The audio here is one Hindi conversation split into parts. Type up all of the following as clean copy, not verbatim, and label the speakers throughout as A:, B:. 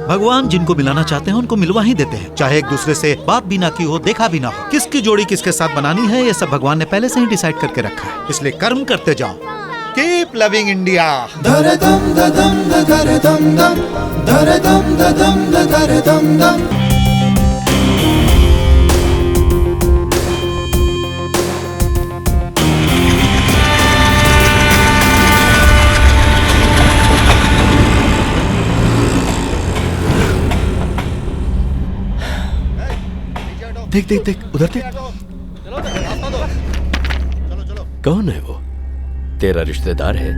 A: भगवान जिनको मिलाना चाहते हैं उनको मिलवा ही देते हैं, चाहे एक दूसरे से बात भी ना की हो, देखा भी ना हो। किसकी जोड़ी किसके साथ बनानी है ये सब भगवान ने पहले से ही डिसाइड करके रखा है, इसलिए कर्म करते जाओ। Keep loving India.
B: देख देख देख उधर देख। कौन है वो? तेरा रिश्तेदार है?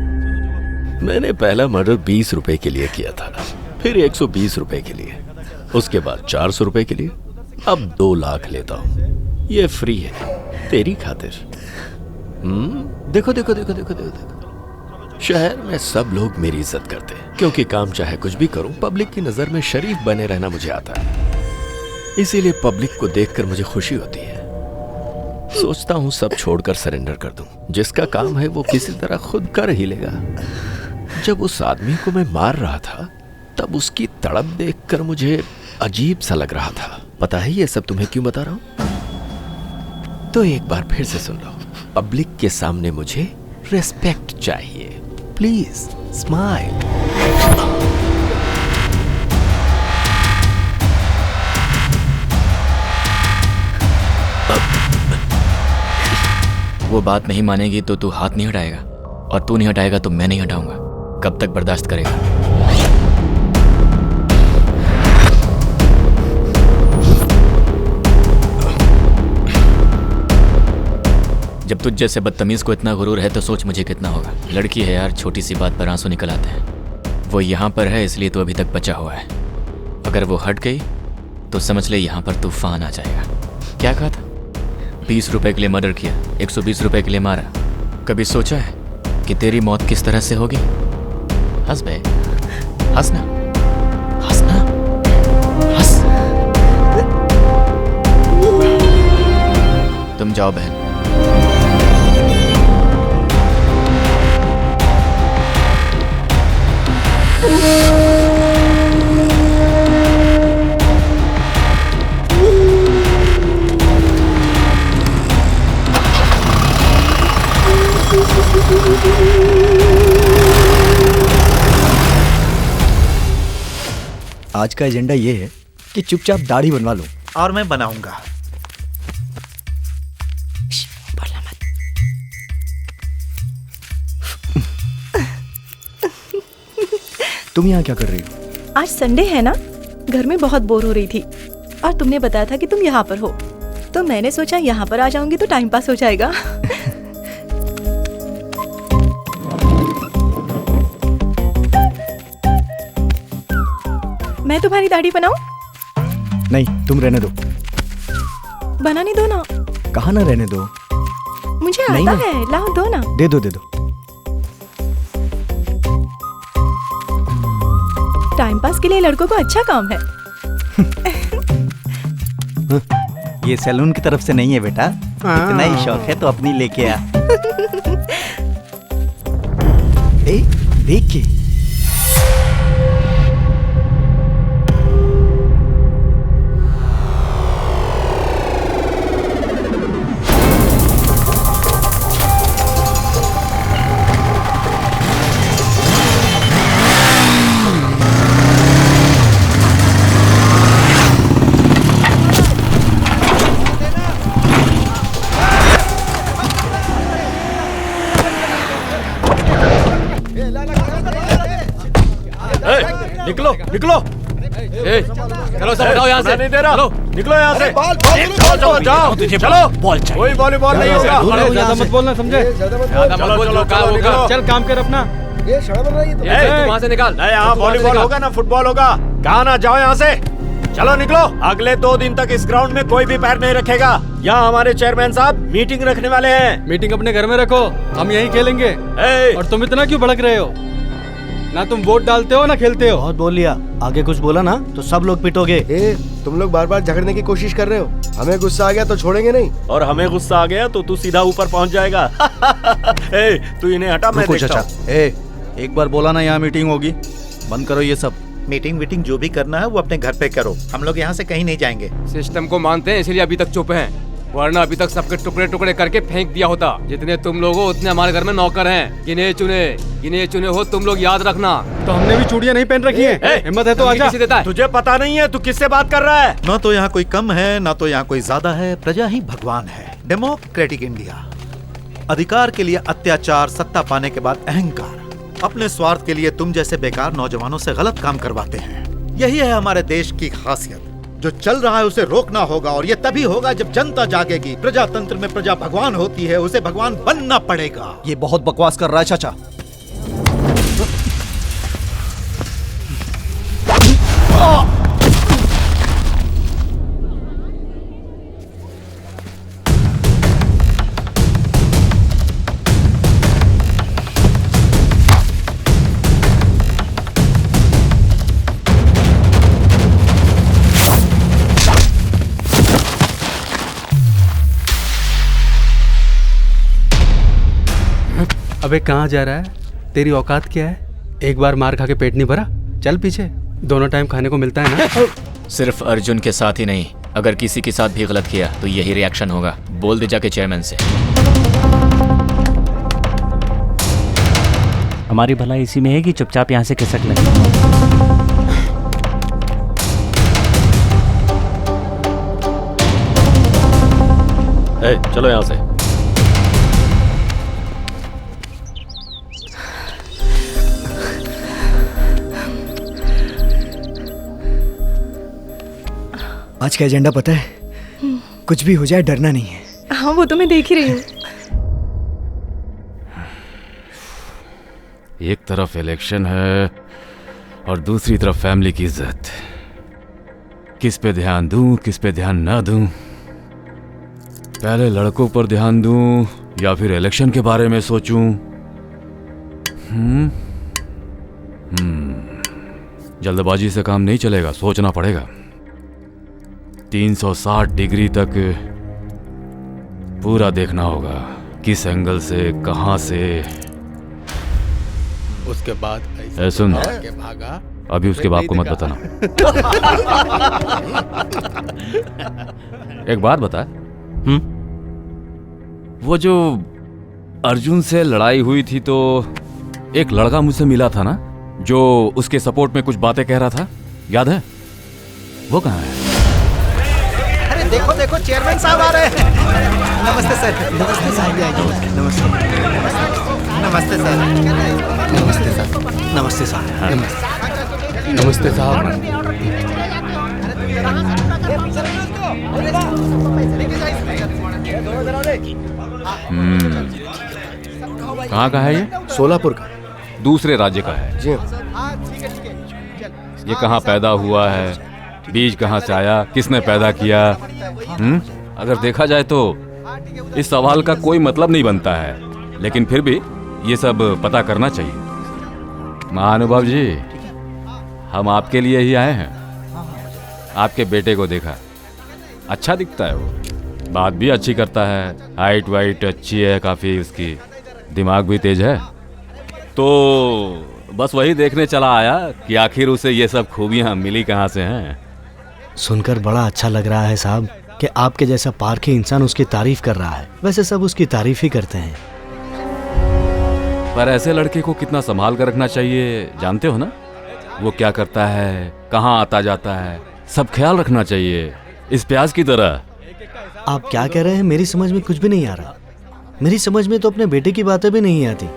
B: मैंने पहला मर्डर 20 रुपए के लिए किया था, फिर 120 रुपए के लिए, उसके बाद 400 रुपए के लिए, अब 2 लाख लेता हूं। ये फ्री है तेरी खातिर। देखो देखो देखो देखो देखो देखो, शहर में सब लोग मेरी इज्जत करते हैं क्योंकि काम चाहे कुछ भी करूं, पब्लिक की नजर में शरीफ बने रहना मुझे आता है। इसीलिए पब्लिक को देखकर मुझे खुशी होती है। सोचता हूं सब छोड़कर सरेंडर कर दूं। जिसका काम है वो किसी तरह खुद कर ही लेगा। जब उस आदमी को मैं मार रहा था तब उसकी तड़प देखकर मुझे अजीब सा लग रहा था। पता है ये सब तुम्हें क्यों बता रहा हूं? तो एक बार फिर से सुन लो। पब्लिक के सामने मुझे रिस्पेक्ट चाहिए। Please smile.
C: वो बात नहीं मानेगी तो तू हाथ नहीं हटाएगा, और तू नहीं हटाएगा तो मैं नहीं हटाऊंगा। कब तक बर्दाश्त करेगा? जब तुझ जैसे बदतमीज को इतना गुरूर है तो सोच मुझे कितना होगा। लड़की है यार, छोटी सी बात पर आंसू निकल आते हैं। वो यहाँ पर है इसलिए तो अभी तक बचा हुआ है। अगर वो हट गई तो समझ ले यहाँ पर तूफान आ जाएगा। क्या कहा था? 20 रुपए के लिए मर्डर किया, 120 रुपए के लिए मारा। कभी सोचा है कि तेरी मौत किस तरह से होगी? हंस बे, हंसना, हंसना, हंस। तुम जाओ बहन।
D: आज का एजेंडा ये है कि चुपचाप दाढ़ी बनवा लो।
A: और मैं बनाऊंगा।
D: बोलना मत। तुम यहाँ क्या कर रही हो?
E: आज संडे है ना, घर में बहुत बोर हो रही थी और तुमने बताया था कि तुम यहाँ पर हो, तो मैंने सोचा यहाँ पर आ जाऊंगी तो टाइम पास हो जाएगा। मैं तुम्हारी दाढ़ी बनाऊं?
D: नहीं, तुम रहने दो।
E: बनाने दो ना।
D: कहाँ ना रहने दो?
E: मुझे आता है, लाओ दो ना।
D: दे दो दे दो।
E: टाइम पास के लिए लड़कों को अच्छा काम है।
D: ये सैलून की तरफ से नहीं है बेटा, इतना ही शौक है तो अपनी लेके आ। देख के
B: निकलो निकलो।
C: चलो सब हटाओ यहाँ से।
B: नहीं दे रहा। चलो निकलो यहाँ से।
C: चलो जाओ। चलो बॉल चाहिए।
B: कोई वॉलीबॉल नहीं होगा।
F: ज्यादा मत बोलना, समझे?
C: ज्यादा मत बोल, जो कहा वो कर।
F: चल काम कर अपना।
G: ये शर्म बन रही है
C: तू वहाँ से निकाल।
B: नहीं, यहाँ वॉलीबॉल होगा ना फुटबॉल होगा। कहा ना जाओ यहाँ से। चलो निकलो। अगले 2 दिन तक इस ग्राउंड में कोई भी पैर नहीं रखेगा। यहाँ हमारे चेयरमैन साहब मीटिंग रखने वाले हैं।
F: मीटिंग अपने घर में रखो, हम यहीं खेलेंगे। और तुम इतना क्यों भड़क रहे हो? ना तुम वोट डालते हो ना खेलते हो।
D: बहुत बोल लिया, आगे कुछ बोला ना तो सब लोग पिटोगे।
G: तुम लोग बार बार झगड़ने की कोशिश कर रहे हो। हमें गुस्सा आ गया तो छोड़ेंगे नहीं,
B: और हमें गुस्सा आ गया तो तू सीधा ऊपर पहुंच जाएगा। तू इन्हें हटा, मैं देखता हूं।
D: एक बार बोला ना यहाँ मीटिंग होगी, बंद करो ये सब।
A: मीटिंग वीटिंग जो भी करना है वो अपने घर पे करो, हम लोग यहाँ से कहीं नहीं जाएंगे।
H: सिस्टम को मानते हैं इसलिए अभी तक चुप हैं, वरना अभी तक सबके टुकड़े टुकड़े करके फेंक दिया होता। जितने तुम लोग हो उतने हमारे घर में नौकर हैं, गिने चुने हो तुम लोग, याद रखना।
F: तो हमने भी चूड़ियां नहीं पहन रखी है, हिम्मत है तो आजा।
H: किसे देता है?
G: तुझे पता नहीं है तू किससे बात कर रहा है?
A: ना तो यहाँ कोई कम है ना तो यहाँ कोई ज्यादा है, प्रजा ही भगवान है। डेमोक्रेटिक इंडिया, अधिकार के लिए अत्याचार, सत्ता पाने के बाद अहंकार, अपने स्वार्थ के लिए तुम जैसे बेकार नौजवानों से गलत काम करवाते हैं। यही है हमारे देश की खासियत। जो चल रहा है उसे रोकना होगा, और ये तभी होगा जब जनता जागेगी। प्रजातंत्र में प्रजा भगवान होती है, उसे भगवान बनना पड़ेगा।
D: ये बहुत बकवास कर रहा है चाचा।
F: अबे कहाँ जा रहा है? तेरी औकात क्या है? एक बार मार खा के पेट नहीं भरा, चल पीछे। दोनों टाइम खाने को मिलता है ना।
C: सिर्फ अर्जुन के साथ ही नहीं, अगर किसी के साथ भी गलत किया तो यही रिएक्शन होगा। बोल दे जाके चेयरमैन से।
I: हमारी भलाई इसी में है कि चुपचाप यहाँ से खिसक लें।
B: चलो यहाँ से।
G: आज का एजेंडा पता है? कुछ भी हो जाए डरना नहीं है।
E: हाँ वो तो मैं देख ही रही हूँ।
J: एक तरफ इलेक्शन है और दूसरी तरफ फैमिली की इज्जत। किस पे ध्यान दूं, किस पे ध्यान ना दूं? पहले लड़कों पर ध्यान दूं या फिर इलेक्शन के बारे में सोचूं? जल्दबाजी से काम नहीं चलेगा, सोचना पड़ेगा। 360 डिग्री तक पूरा देखना होगा, किस एंगल से, कहां से।
F: उसके बाद
J: ऐ सुन,
F: के भागा।
J: अभी उसके बाप को मत बताना। एक बात बता, वो जो अर्जुन से लड़ाई हुई थी तो एक लड़का मुझसे मिला था ना, जो उसके सपोर्ट में कुछ बातें कह रहा था, याद है? वो कहाँ है?
D: अरे देखो देखो, चेयरमैन साहब आ रहे हैं। नमस्ते सर। नमस्ते साहब। नमस्ते नमस्ते सर। नमस्ते सर। नमस्ते साहब।
F: नमस्ते साहब।
J: कहाँ का है ये?
G: सोलापुर का।
J: दूसरे राज्य का है?
G: जी।
J: ये कहाँ पैदा हुआ है, बीज कहाँ से आया, किसने पैदा किया? अगर देखा जाए तो इस सवाल का कोई मतलब नहीं बनता है, लेकिन फिर भी ये सब पता करना चाहिए। महानुभाव जी, हम आपके लिए ही आए हैं। आपके बेटे को देखा, अच्छा दिखता है, वो बात भी अच्छी करता है, हाइट वाइट अच्छी है काफ़ी, उसकी दिमाग भी तेज है। तो बस वही देखने चला आया कि आखिर उसे ये सब खूबियाँ मिली कहाँ से हैं।
G: सुनकर बड़ा अच्छा लग रहा है साहब कि आपके जैसा पारखी इंसान उसकी तारीफ कर रहा है। वैसे सब उसकी तारीफ ही करते हैं,
J: पर ऐसे लड़के को कितना संभाल कर रखना चाहिए जानते हो ना? वो क्या करता है, कहाँ आता जाता है, सब ख्याल रखना चाहिए, इस प्याज की तरह।
G: आप क्या कह रहे हैं? मेरी समझ में कुछ भी नहीं आ रहा। मेरी समझ में तो अपने बेटे की बातें भी नहीं आती,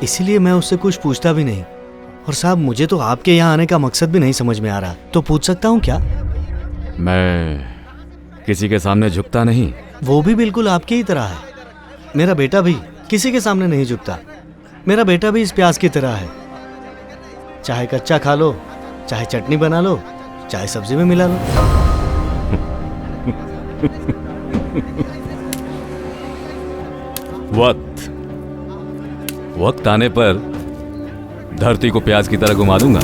G: इसीलिए मैं उससे कुछ पूछता भी नहीं। और साहब, मुझे तो आपके यहाँ आने का मकसद भी नहीं समझ में आ रहा, तो पूछ सकता हूँ क्या?
J: मैं किसी के सामने झुकता नहीं।
G: वो भी बिल्कुल आपकी ही तरह है। मेरा बेटा भी किसी के सामने नहीं झुकता। मेरा बेटा भी इस प्याज की तरह है, चाहे कच्चा खा लो, चाहे चटनी बना लो, चाहे सब्जी में मिला लो।
J: वक्त आने पर धरती को प्याज की तरह घुमा दूंगा।